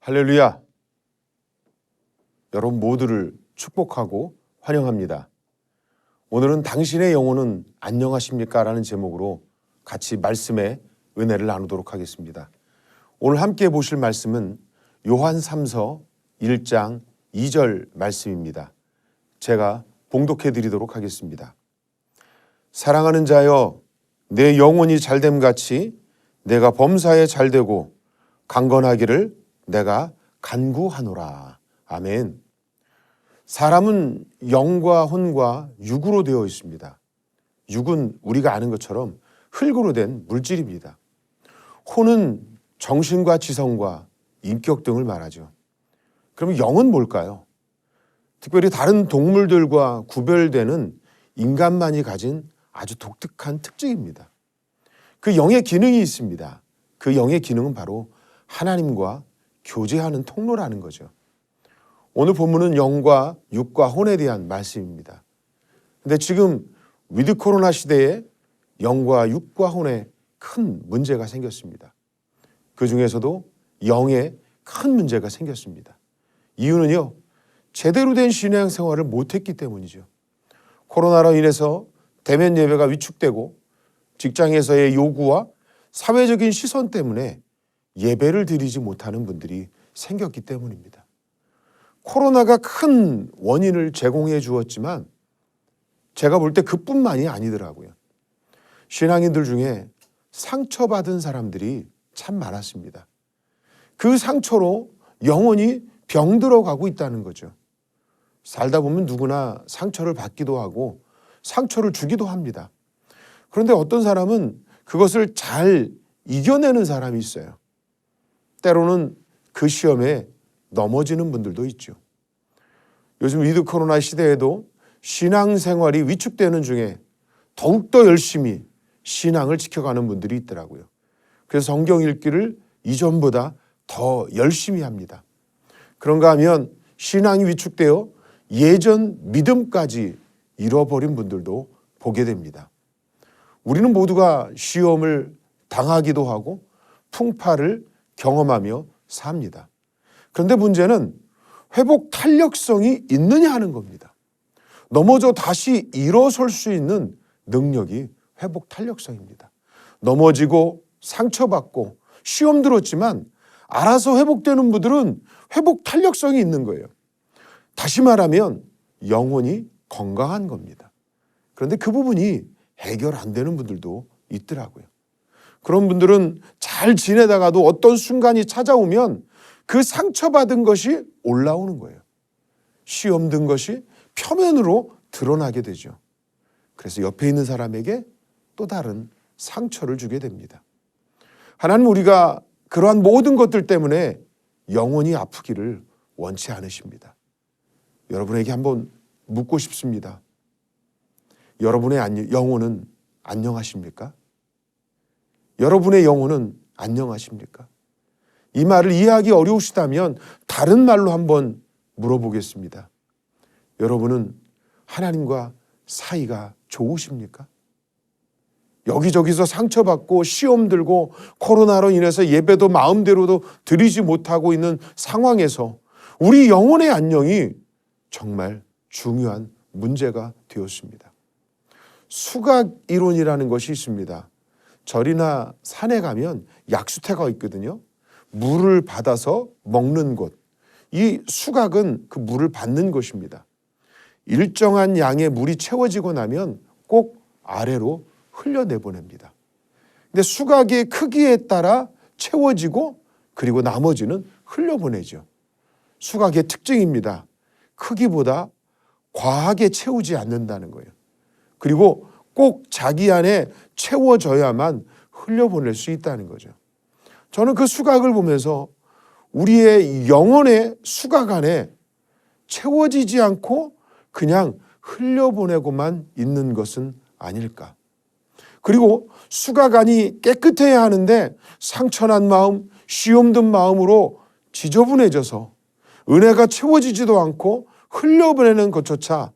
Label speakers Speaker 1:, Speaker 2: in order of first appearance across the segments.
Speaker 1: 할렐루야! 여러분 모두를 축복하고 환영합니다. 오늘은 당신의 영혼은 안녕하십니까? 라는 제목으로 같이 말씀의 은혜를 나누도록 하겠습니다. 오늘 함께 보실 말씀은 요한 3서 1장 2절 말씀입니다. 제가 봉독해 드리도록 하겠습니다. 사랑하는 자여, 내 영혼이 잘됨같이 내가 범사에 잘되고 강건하기를 내가 간구하노라. 아멘. 사람은 영과 혼과 육으로 되어 있습니다. 육은 우리가 아는 것처럼 흙으로 된 물질입니다. 혼은 정신과 지성과 인격 등을 말하죠. 그럼 영은 뭘까요? 특별히 다른 동물들과 구별되는 인간만이 가진 아주 독특한 특징입니다. 그 영의 기능이 있습니다. 그 영의 기능은 바로 하나님과 교제하는 통로라는 거죠. 오늘 본문은 영과 육과 혼에 대한 말씀입니다. 그런데 지금 위드 코로나 시대에 영과 육과 혼에 큰 문제가 생겼습니다. 그 중에서도 영에 큰 문제가 생겼습니다. 이유는요, 제대로 된 신앙생활을 못했기 때문이죠. 코로나로 인해서 대면 예배가 위축되고 직장에서의 요구와 사회적인 시선 때문에 예배를 드리지 못하는 분들이 생겼기 때문입니다. 코로나가 큰 원인을 제공해 주었지만 제가 볼 때 그뿐만이 아니더라고요. 신앙인들 중에 상처받은 사람들이 참 많았습니다. 그 상처로 영혼이 병들어 가고 있다는 거죠. 살다 보면 누구나 상처를 받기도 하고 상처를 주기도 합니다. 그런데 어떤 사람은 그것을 잘 이겨내는 사람이 있어요. 때로는 그 시험에 넘어지는 분들도 있죠. 요즘 위드 코로나 시대에도 신앙생활이 위축되는 중에 더욱더 열심히 신앙을 지켜가는 분들이 있더라고요. 그래서 성경 읽기를 이전보다 더 열심히 합니다. 그런가 하면 신앙이 위축되어 예전 믿음까지 잃어버린 분들도 보게 됩니다. 우리는 모두가 시험을 당하기도 하고 풍파를 경험하며 삽니다. 그런데 문제는 회복 탄력성이 있느냐 하는 겁니다. 넘어져 다시 일어설 수 있는 능력이 회복 탄력성입니다. 넘어지고 상처받고 시험 들었지만 알아서 회복되는 분들은 회복 탄력성이 있는 거예요. 다시 말하면 영혼이 건강한 겁니다. 그런데 그 부분이 해결 안 되는 분들도 있더라고요. 그런 분들은 잘 지내다가도 어떤 순간이 찾아오면 그 상처받은 것이 올라오는 거예요. 시험 든 것이 표면으로 드러나게 되죠. 그래서 옆에 있는 사람에게 또 다른 상처를 주게 됩니다. 하나님 우리가 그러한 모든 것들 때문에 영혼이 아프기를 원치 않으십니다. 여러분에게 한번 묻고 싶습니다. 여러분의 영혼은 안녕하십니까? 여러분의 영혼은 안녕하십니까? 이 말을 이해하기 어려우시다면 다른 말로 한번 물어보겠습니다. 여러분은 하나님과 사이가 좋으십니까? 여기저기서 상처받고 시험 들고 코로나로 인해서 예배도 마음대로도 드리지 못하고 있는 상황에서 우리 영혼의 안녕이 정말 중요한 문제가 되었습니다. 수각 이론이라는 것이 있습니다. 절이나 산에 가면 약수터가 있거든요. 물을 받아서 먹는 곳. 이 수각은 그 물을 받는 것입니다. 일정한 양의 물이 채워지고 나면 꼭 아래로 흘려내보냅니다. 근데 수각의 크기에 따라 채워지고 그리고 나머지는 흘려보내죠. 수각의 특징입니다. 크기보다 과하게 채우지 않는다는 거예요. 그리고 꼭 자기 안에 채워져야만 흘려보낼 수 있다는 거죠. 저는 그 수각을 보면서 우리의 영혼의 수각 안에 채워지지 않고 그냥 흘려보내고만 있는 것은 아닐까. 그리고 수각 안이 깨끗해야 하는데 상처난 마음, 시험 든 마음으로 지저분해져서 은혜가 채워지지도 않고 흘려보내는 것조차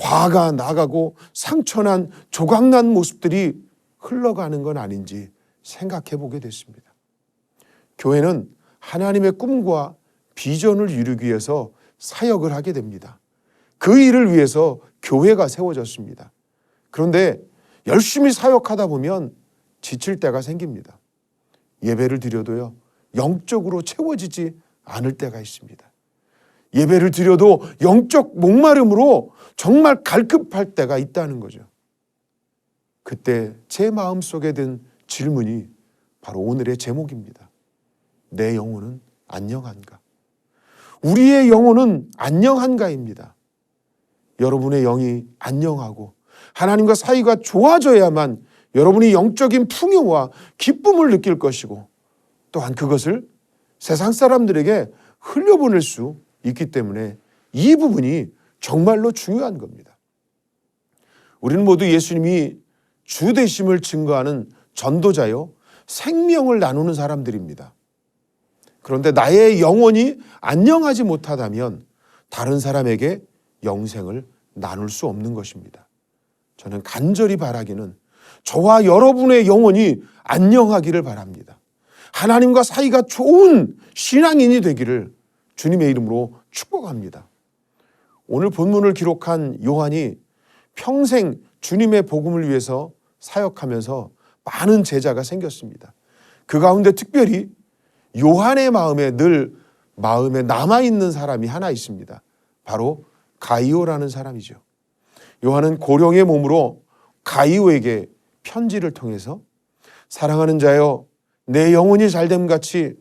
Speaker 1: 화가 나가고 상처난 조각난 모습들이 흘러가는 건 아닌지 생각해 보게 됐습니다. 교회는 하나님의 꿈과 비전을 이루기 위해서 사역을 하게 됩니다. 그 일을 위해서 교회가 세워졌습니다. 그런데 열심히 사역하다 보면 지칠 때가 생깁니다. 예배를 드려도요, 영적으로 채워지지 않을 때가 있습니다. 예배를 드려도 영적 목마름으로 정말 갈급할 때가 있다는 거죠. 그때 제 마음속에 든 질문이 바로 오늘의 제목입니다. 내 영혼은 안녕한가? 우리의 영혼은 안녕한가입니다. 여러분의 영이 안녕하고 하나님과 사이가 좋아져야만 여러분이 영적인 풍요와 기쁨을 느낄 것이고, 또한 그것을 세상 사람들에게 흘려보낼 수 있기 때문에 이 부분이 정말로 중요한 겁니다. 우리는 모두 예수님이 주 되심을 증거하는 전도자요, 생명을 나누는 사람들입니다. 그런데 나의 영혼이 안녕하지 못하다면 다른 사람에게 영생을 나눌 수 없는 것입니다. 저는 간절히 바라기는 저와 여러분의 영혼이 안녕하기를 바랍니다. 하나님과 사이가 좋은 신앙인이 되기를 주님의 이름으로 축복합니다. 오늘 본문을 기록한 요한이 평생 주님의 복음을 위해서 사역하면서 많은 제자가 생겼습니다. 그 가운데 특별히 요한의 마음에 남아있는 사람이 하나 있습니다. 바로 가이오라는 사람이죠. 요한은 고령의 몸으로 가이오에게 편지를 통해서 사랑하는 자여, 내 영혼이 잘됨 같이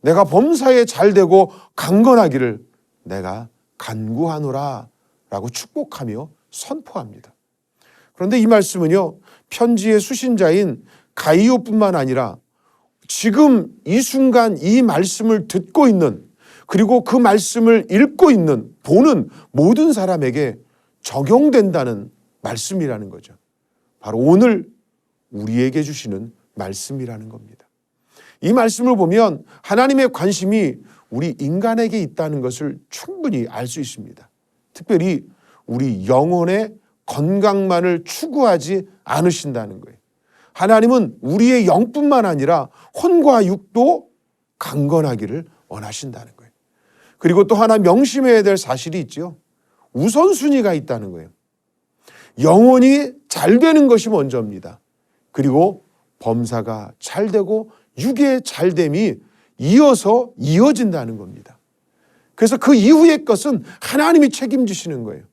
Speaker 1: 내가 범사에 잘되고 강건하기를 내가 간구하노라 라고 축복하며 선포합니다. 그런데 이 말씀은요, 편지의 수신자인 가이오뿐만 아니라 지금 이 순간 이 말씀을 듣고 있는, 그리고 그 말씀을 읽고 있는, 보는 모든 사람에게 적용된다는 말씀이라는 거죠. 바로 오늘 우리에게 주시는 말씀이라는 겁니다. 이 말씀을 보면 하나님의 관심이 우리 인간에게 있다는 것을 충분히 알 수 있습니다. 특별히 우리 영혼의 건강만을 추구하지 않으신다는 거예요. 하나님은 우리의 영뿐만 아니라 혼과 육도 강건하기를 원하신다는 거예요. 그리고 또 하나 명심해야 될 사실이 있죠. 우선순위가 있다는 거예요. 영혼이 잘 되는 것이 먼저입니다. 그리고 범사가 잘 되고 육의 잘됨이 이어서 이어진다는 겁니다. 그래서 그 이후의 것은 하나님이 책임지시는 거예요.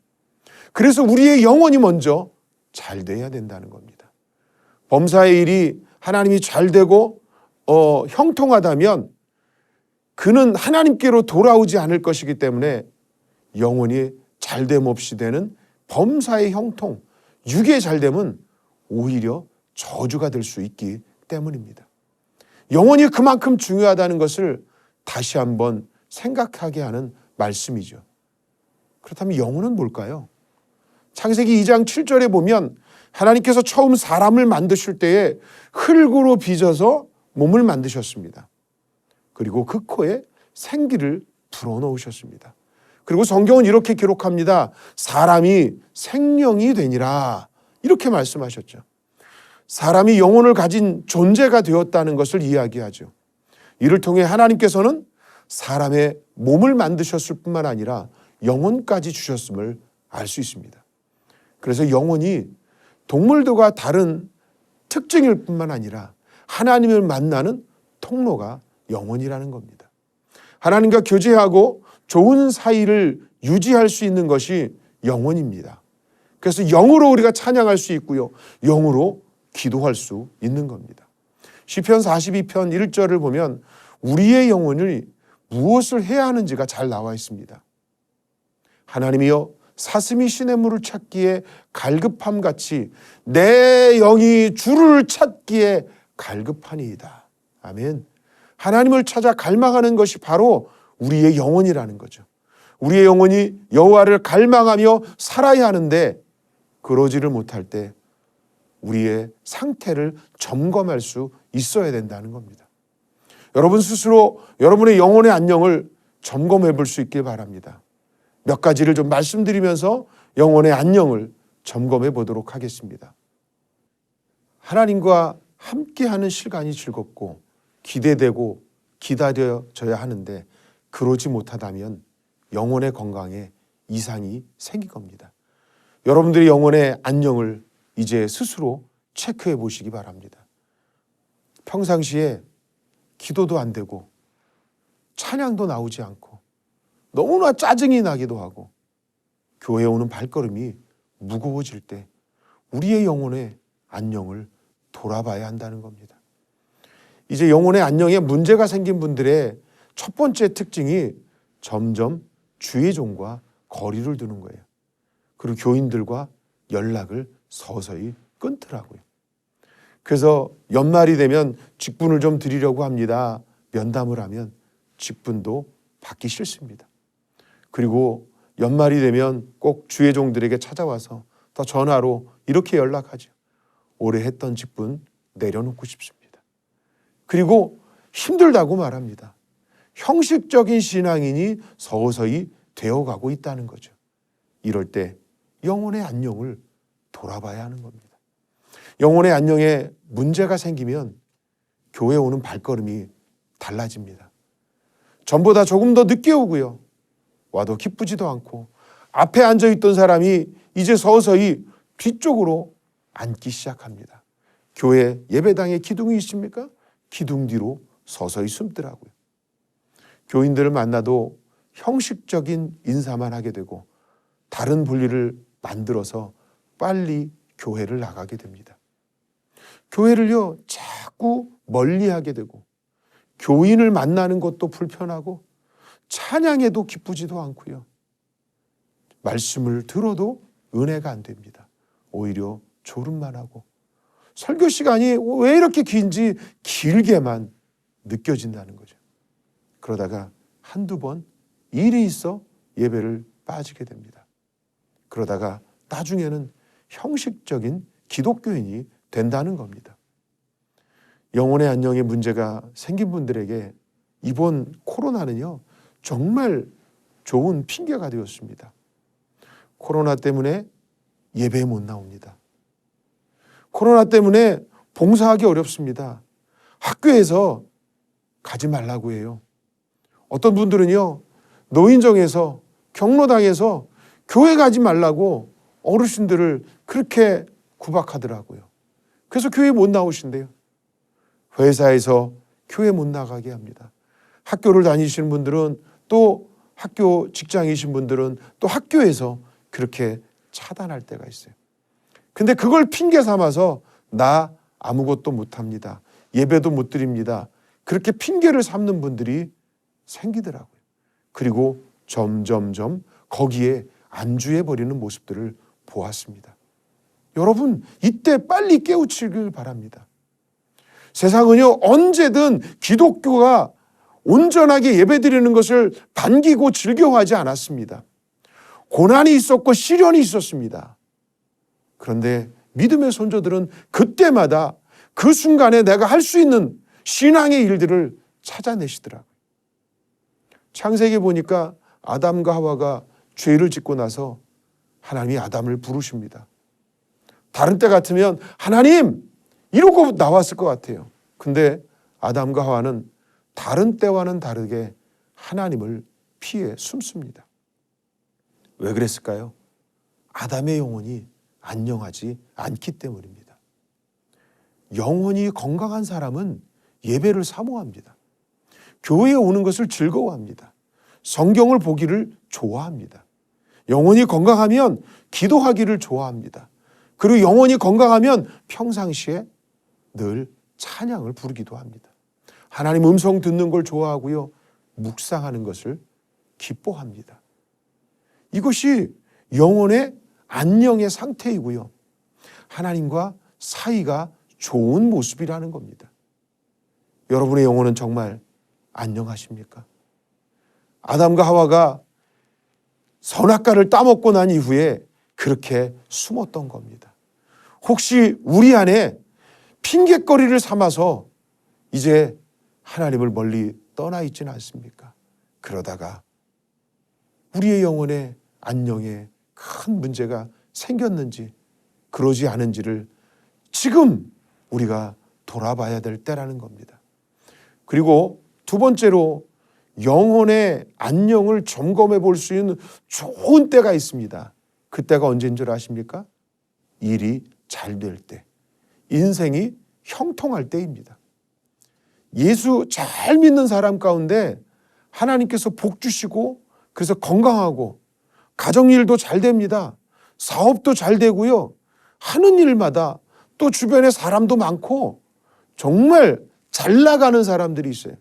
Speaker 1: 그래서 우리의 영혼이 먼저 잘 돼야 된다는 겁니다. 범사의 일이 하나님이 잘 되고 형통하다면 그는 하나님께로 돌아오지 않을 것이기 때문에 영혼이 잘됨 없이 되는 범사의 형통, 육의 잘됨은 오히려 저주가 될 수 있기 때문입니다. 영혼이 그만큼 중요하다는 것을 다시 한번 생각하게 하는 말씀이죠. 그렇다면 영혼은 뭘까요? 창세기 2장 7절에 보면 하나님께서 처음 사람을 만드실 때에 흙으로 빚어서 몸을 만드셨습니다. 그리고 그 코에 생기를 불어넣으셨습니다. 그리고 성경은 이렇게 기록합니다. 사람이 생명이 되니라, 이렇게 말씀하셨죠. 사람이 영혼을 가진 존재가 되었다는 것을 이야기하죠. 이를 통해 하나님께서는 사람의 몸을 만드셨을 뿐만 아니라 영혼까지 주셨음을 알 수 있습니다. 그래서 영혼이 동물들과 다른 특징일 뿐만 아니라 하나님을 만나는 통로가 영혼이라는 겁니다. 하나님과 교제하고 좋은 사이를 유지할 수 있는 것이 영혼입니다. 그래서 영으로 우리가 찬양할 수 있고요, 영으로 기도할 수 있는 겁니다. 시편 42편 1절을 보면 우리의 영혼이 무엇을 해야 하는지가 잘 나와 있습니다. 하나님이여, 사슴이 시냇물을 찾기에 갈급함 같이 내 영이 주를 찾기에 갈급하니이다. 아멘. 하나님을 찾아 갈망하는 것이 바로 우리의 영혼이라는 거죠. 우리의 영혼이 여호와를 갈망하며 살아야 하는데 그러지를 못할 때 우리의 상태를 점검할 수 있어야 된다는 겁니다. 여러분 스스로 여러분의 영혼의 안녕을 점검해 볼 수 있길 바랍니다. 몇 가지를 좀 말씀드리면서 영혼의 안녕을 점검해 보도록 하겠습니다. 하나님과 함께하는 시간이 즐겁고 기대되고 기다려져야 하는데 그러지 못하다면 영혼의 건강에 이상이 생길 겁니다. 여러분들의 영혼의 안녕을 이제 스스로 체크해 보시기 바랍니다. 평상시에 기도도 안 되고 찬양도 나오지 않고 너무나 짜증이 나기도 하고 교회에 오는 발걸음이 무거워질 때 우리의 영혼의 안녕을 돌아봐야 한다는 겁니다. 이제 영혼의 안녕에 문제가 생긴 분들의 첫 번째 특징이 점점 주의 종과 거리를 두는 거예요. 그리고 교인들과 연락을 서서히 끊더라고요. 그래서 연말이 되면 직분을 좀 드리려고 합니다. 면담을 하면 직분도 받기 싫습니다. 그리고 연말이 되면 꼭 주의 종들에게 찾아와서 더 전화로 이렇게 연락하죠. 올해 했던 직분 내려놓고 싶습니다. 그리고 힘들다고 말합니다. 형식적인 신앙인이 서서히 되어가고 있다는 거죠. 이럴 때 영혼의 안녕을 돌아봐야 하는 겁니다. 영혼의 안녕에 문제가 생기면 교회에 오는 발걸음이 달라집니다. 전보다 조금 더 늦게 오고요. 와도 기쁘지도 않고 앞에 앉아있던 사람이 이제 서서히 뒤쪽으로 앉기 시작합니다. 교회 예배당에 기둥이 있습니까? 기둥 뒤로 서서히 숨더라고요. 교인들을 만나도 형식적인 인사만 하게 되고 다른 분리를 만들어서 빨리 교회를 나가게 됩니다. 교회를요 자꾸 멀리하게 되고 교인을 만나는 것도 불편하고 찬양해도 기쁘지도 않고요. 말씀을 들어도 은혜가 안 됩니다. 오히려 졸음만 하고 설교 시간이 왜 이렇게 긴지 길게만 느껴진다는 거죠. 그러다가 한두 번 일이 있어 예배를 빠지게 됩니다. 그러다가 나중에는 형식적인 기독교인이 된다는 겁니다. 영혼의 안녕에 문제가 생긴 분들에게 이번 코로나는요 정말 좋은 핑계가 되었습니다. 코로나 때문에 예배에 못 나옵니다. 코로나 때문에 봉사하기 어렵습니다. 학교에서 가지 말라고 해요. 어떤 분들은요 노인정에서 경로당에서 교회 가지 말라고 어르신들을 그렇게 구박하더라고요. 그래서 교회 못 나오신대요. 회사에서 교회 못 나가게 합니다. 학교를 다니시는 분들은 또 학교 직장이신 분들은 또 학교에서 그렇게 차단할 때가 있어요. 근데 그걸 핑계 삼아서 나 아무것도 못합니다. 예배도 못 드립니다. 그렇게 핑계를 삼는 분들이 생기더라고요. 그리고 점점점 거기에 안주해버리는 모습들을 보았습니다. 여러분 이때 빨리 깨우치길 바랍니다. 세상은요 언제든 기독교가 온전하게 예배드리는 것을 반기고 즐겨하지 않았습니다. 고난이 있었고 시련이 있었습니다. 그런데 믿음의 손자들은 그때마다 그 순간에 내가 할 수 있는 신앙의 일들을 찾아내시더라고요. 창세기 보니까 아담과 하와가 죄를 짓고 나서 하나님이 아담을 부르십니다. 다른 때 같으면 하나님 이러고 나왔을 것 같아요. 근데 아담과 하와는 다른 때와는 다르게 하나님을 피해 숨습니다. 왜 그랬을까요? 아담의 영혼이 안녕하지 않기 때문입니다. 영혼이 건강한 사람은 예배를 사모합니다. 교회에 오는 것을 즐거워합니다. 성경을 보기를 좋아합니다. 영혼이 건강하면 기도하기를 좋아합니다. 그리고 영혼이 건강하면 평상시에 늘 찬양을 부르기도 합니다. 하나님 음성 듣는 걸 좋아하고요. 묵상하는 것을 기뻐합니다. 이것이 영혼의 안녕의 상태이고요. 하나님과 사이가 좋은 모습이라는 겁니다. 여러분의 영혼은 정말 안녕하십니까? 아담과 하와가 선악과를 따먹고 난 이후에 그렇게 숨었던 겁니다. 혹시 우리 안에 핑곗거리를 삼아서 이제 하나님을 멀리 떠나 있지는 않습니까? 그러다가 우리의 영혼의 안녕에 큰 문제가 생겼는지 그러지 않은지를 지금 우리가 돌아봐야 될 때라는 겁니다. 그리고 두 번째로 영혼의 안녕을 점검해 볼 수 있는 좋은 때가 있습니다. 그때가 언제인 줄 아십니까? 일이 잘 될 때, 인생이 형통할 때입니다. 예수 잘 믿는 사람 가운데 하나님께서 복 주시고 그래서 건강하고 가정일도 잘 됩니다. 사업도 잘 되고요. 하는 일마다 또 주변에 사람도 많고 정말 잘 나가는 사람들이 있어요.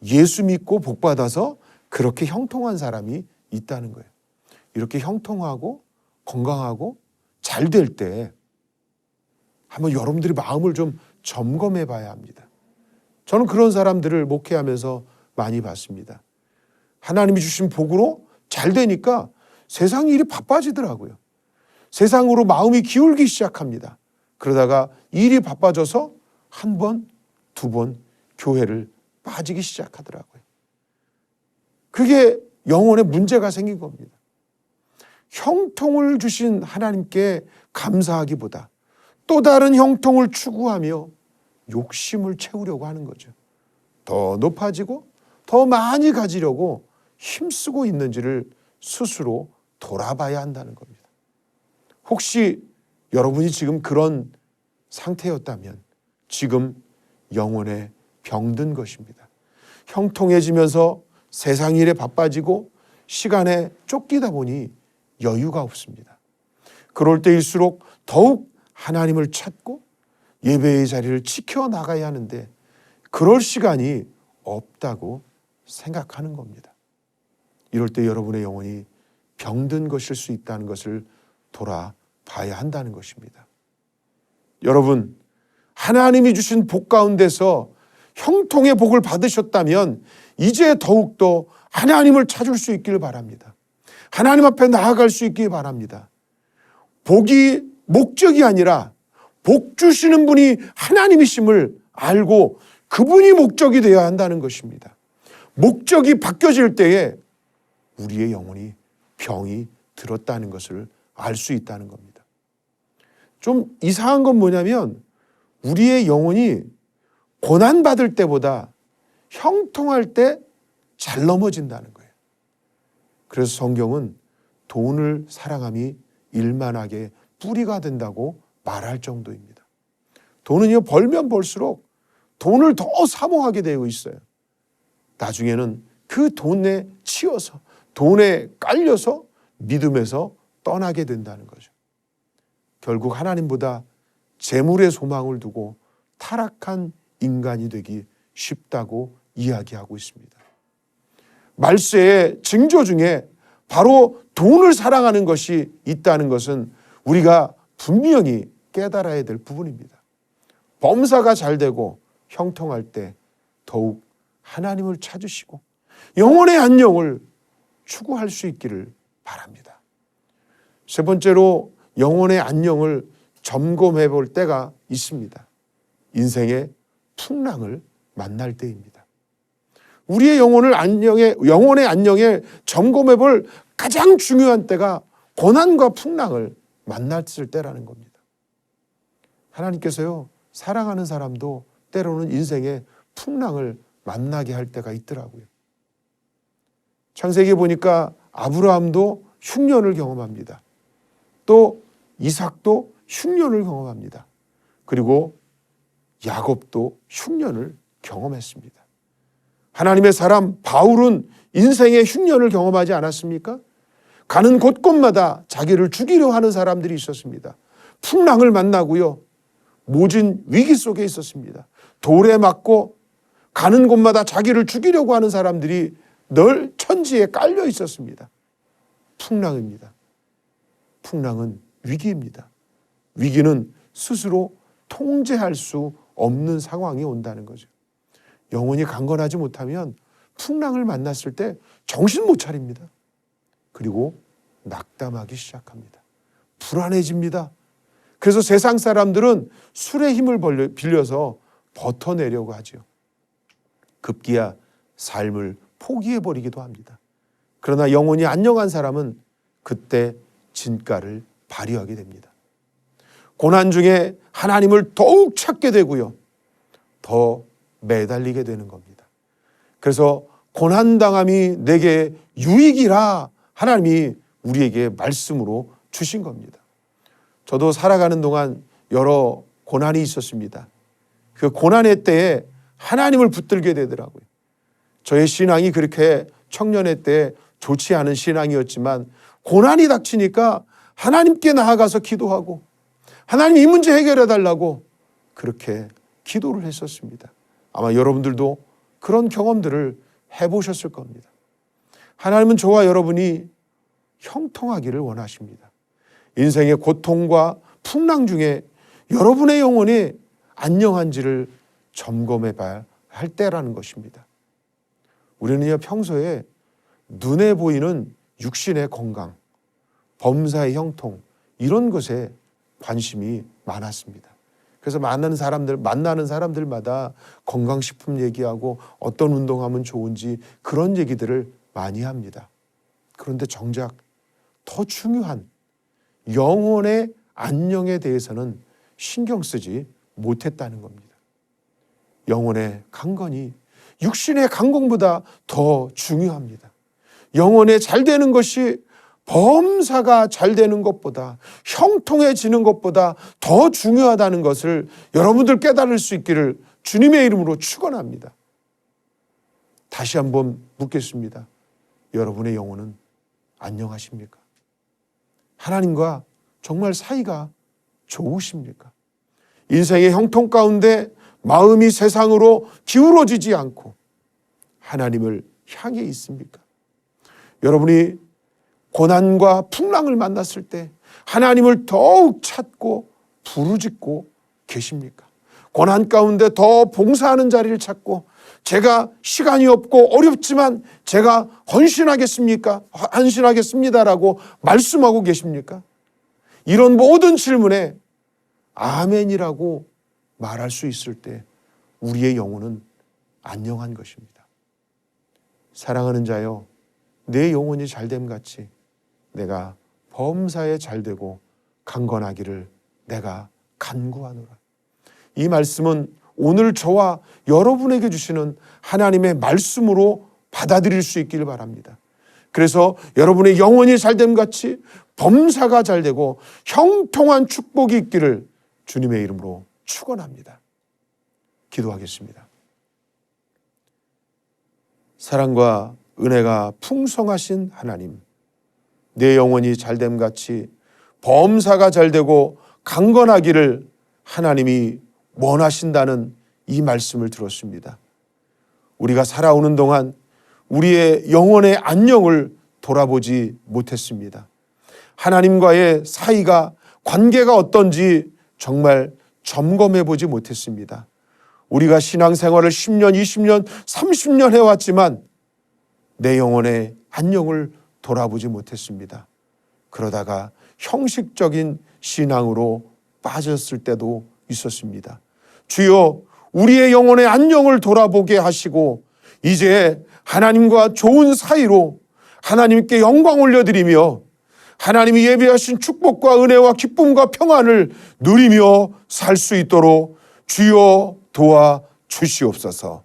Speaker 1: 예수 믿고 복 받아서 그렇게 형통한 사람이 있다는 거예요. 이렇게 형통하고 건강하고 잘 될 때 한번 여러분들이 마음을 좀 점검해 봐야 합니다. 저는 그런 사람들을 목회하면서 많이 봤습니다. 하나님이 주신 복으로 잘 되니까 세상 일이 바빠지더라고요. 세상으로 마음이 기울기 시작합니다. 그러다가 일이 바빠져서 한 번, 두 번 교회를 빠지기 시작하더라고요. 그게 영혼에 문제가 생긴 겁니다. 형통을 주신 하나님께 감사하기보다 또 다른 형통을 추구하며 욕심을 채우려고 하는 거죠. 더 높아지고 더 많이 가지려고 힘쓰고 있는지를 스스로 돌아봐야 한다는 겁니다. 혹시 여러분이 지금 그런 상태였다면 지금 영혼에 병든 것입니다. 형통해지면서 세상 일에 바빠지고 시간에 쫓기다 보니 여유가 없습니다. 그럴 때일수록 더욱 하나님을 찾고 예배의 자리를 지켜나가야 하는데 그럴 시간이 없다고 생각하는 겁니다. 이럴 때 여러분의 영혼이 병든 것일 수 있다는 것을 돌아봐야 한다는 것입니다. 여러분, 하나님이 주신 복 가운데서 형통의 복을 받으셨다면 이제 더욱더 하나님을 찾을 수 있기를 바랍니다. 하나님 앞에 나아갈 수 있기를 바랍니다. 복이 목적이 아니라 복 주시는 분이 하나님이심을 알고 그분이 목적이 되어야 한다는 것입니다. 목적이 바뀌어질 때에 우리의 영혼이 병이 들었다는 것을 알 수 있다는 겁니다. 좀 이상한 건 뭐냐면 우리의 영혼이 고난받을 때보다 형통할 때 잘 넘어진다는 거예요. 그래서 성경은 돈을 사랑함이 일만하게 뿌리가 된다고 말할 정도입니다. 돈은요, 벌면 벌수록 돈을 더 사모하게 되고 있어요. 나중에는 그 돈에 치여서 돈에 깔려서 믿음에서 떠나게 된다는 거죠. 결국 하나님보다 재물의 소망을 두고 타락한 인간이 되기 쉽다고 이야기하고 있습니다. 말세의 징조 중에 바로 돈을 사랑하는 것이 있다는 것은 우리가 분명히 깨달아야 될 부분입니다. 범사가 잘 되고 형통할 때 더욱 하나님을 찾으시고 영혼의 안녕을 추구할 수 있기를 바랍니다. 세 번째로 영혼의 안녕을 점검해 볼 때가 있습니다. 인생의 풍랑을 만날 때입니다. 우리의 영혼의 안녕에 점검해 볼 가장 중요한 때가 고난과 풍랑을 만났을 때라는 겁니다. 하나님께서요, 사랑하는 사람도 때로는 인생의 풍랑을 만나게 할 때가 있더라고요. 창세기에 보니까 아브라함도 흉년을 경험합니다. 또 이삭도 흉년을 경험합니다. 그리고 야곱도 흉년을 경험했습니다. 하나님의 사람 바울은 인생의 흉년을 경험하지 않았습니까? 가는 곳곳마다 자기를 죽이려 하는 사람들이 있었습니다. 풍랑을 만나고요. 모진 위기 속에 있었습니다. 돌에 맞고 가는 곳마다 자기를 죽이려고 하는 사람들이 늘 천지에 깔려 있었습니다. 풍랑입니다. 풍랑은 위기입니다. 위기는 스스로 통제할 수 없는 상황이 온다는 거죠. 영혼이 강건하지 못하면 풍랑을 만났을 때 정신 못 차립니다. 그리고 낙담하기 시작합니다. 불안해집니다. 그래서 세상 사람들은 술의 힘을 빌려서 버텨내려고 하죠. 급기야 삶을 포기해버리기도 합니다. 그러나 영혼이 안녕한 사람은 그때 진가를 발휘하게 됩니다. 고난 중에 하나님을 더욱 찾게 되고요. 더 매달리게 되는 겁니다. 그래서 고난당함이 내게 유익이라 하나님이 우리에게 말씀으로 주신 겁니다. 저도 살아가는 동안 여러 고난이 있었습니다. 그 고난의 때에 하나님을 붙들게 되더라고요. 저의 신앙이 그렇게 청년의 때 좋지 않은 신앙이었지만 고난이 닥치니까 하나님께 나아가서 기도하고 하나님 이 문제 해결해 달라고 그렇게 기도를 했었습니다. 아마 여러분들도 그런 경험들을 해보셨을 겁니다. 하나님은 저와 여러분이 형통하기를 원하십니다. 인생의 고통과 풍랑 중에 여러분의 영혼이 안녕한지를 점검해 봐야 할 때라는 것입니다. 우리는요, 평소에 눈에 보이는 육신의 건강, 범사의 형통, 이런 것에 관심이 많았습니다. 그래서 만나는 사람들마다 건강식품 얘기하고 어떤 운동하면 좋은지 그런 얘기들을 많이 합니다. 그런데 정작 더 중요한 영혼의 안녕에 대해서는 신경 쓰지 못했다는 겁니다. 영혼의 강건이 육신의 강건보다 더 중요합니다. 영혼에 잘 되는 것이 범사가 잘 되는 것보다, 형통해지는 것보다 더 중요하다는 것을 여러분들 깨달을 수 있기를 주님의 이름으로 축원합니다. 다시 한번 묻겠습니다. 여러분의 영혼은 안녕하십니까? 하나님과 정말 사이가 좋으십니까? 인생의 형통 가운데 마음이 세상으로 기울어지지 않고 하나님을 향해 있습니까? 여러분이 고난과 풍랑을 만났을 때 하나님을 더욱 찾고 부르짖고 계십니까? 고난 가운데 더 봉사하는 자리를 찾고 제가 시간이 없고 어렵지만 제가 헌신하겠습니다라고 말씀하고 계십니까? 이런 모든 질문에 아멘이라고 말할 수 있을 때 우리의 영혼은 안녕한 것입니다. 사랑하는 자여, 내 영혼이 잘됨 같이 내가 범사에 잘되고 강건하기를 내가 간구하노라. 이 말씀은 오늘 저와 여러분에게 주시는 하나님의 말씀으로 받아들일 수 있기를 바랍니다. 그래서 여러분의 영혼이 잘됨 같이 범사가 잘되고 형통한 축복이 있기를 주님의 이름으로 축원합니다. 기도하겠습니다. 사랑과 은혜가 풍성하신 하나님, 내 영혼이 잘됨 같이 범사가 잘되고 강건하기를 하나님이 원하신다는 이 말씀을 들었습니다. 우리가 살아오는 동안 우리의 영혼의 안녕을 돌아보지 못했습니다. 하나님과의 사이가, 관계가 어떤지 정말 점검해 보지 못했습니다. 우리가 신앙생활을 10년, 20년, 30년 해왔지만 내 영혼의 안녕을 돌아보지 못했습니다. 그러다가 형식적인 신앙으로 빠졌을 때도 있었습니다. 주여, 우리의 영혼의 안녕을 돌아보게 하시고 이제 하나님과 좋은 사이로 하나님께 영광 올려드리며 하나님이 예비하신 축복과 은혜와 기쁨과 평안을 누리며 살 수 있도록 주여 도와 주시옵소서.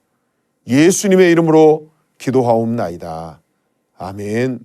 Speaker 1: 예수님의 이름으로 기도하옵나이다. 아멘.